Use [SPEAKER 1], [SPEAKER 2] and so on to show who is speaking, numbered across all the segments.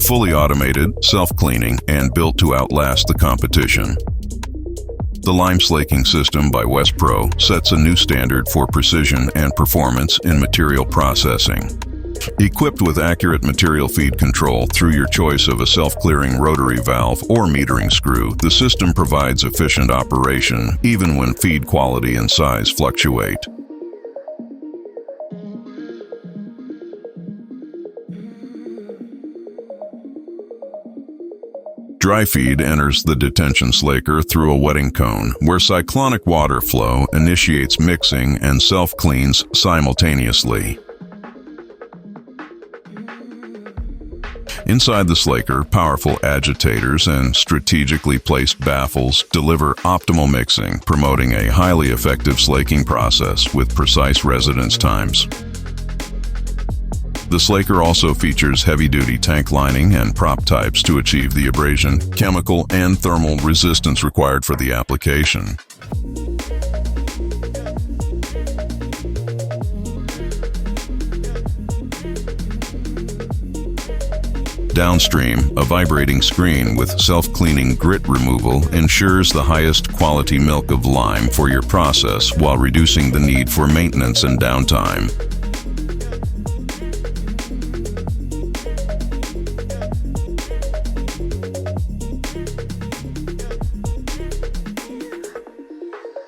[SPEAKER 1] Fully automated, self-cleaning, and built to outlast the competition. The lime slaking system by Westpro sets a new standard for precision and performance in material processing. Equipped with accurate material feed control through your choice of a self-clearing rotary valve or metering screw, the system provides efficient operation even when feed quality and size fluctuate. Dry feed enters the detention slaker through a wetting cone, where cyclonic water flow initiates mixing and self-cleans simultaneously. Inside the slaker, powerful agitators and strategically placed baffles deliver optimal mixing, promoting a highly effective slaking process with precise residence times. The slaker also features heavy-duty tank lining and prop types to achieve the abrasion, chemical, and thermal resistance required for the application. Downstream, a vibrating screen with self-cleaning grit removal ensures the highest quality milk of lime for your process while reducing the need for maintenance and downtime.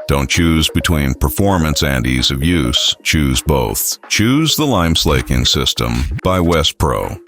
[SPEAKER 1] Don't choose between performance and ease of use. Choose both. Choose the lime slaking system by Westpro.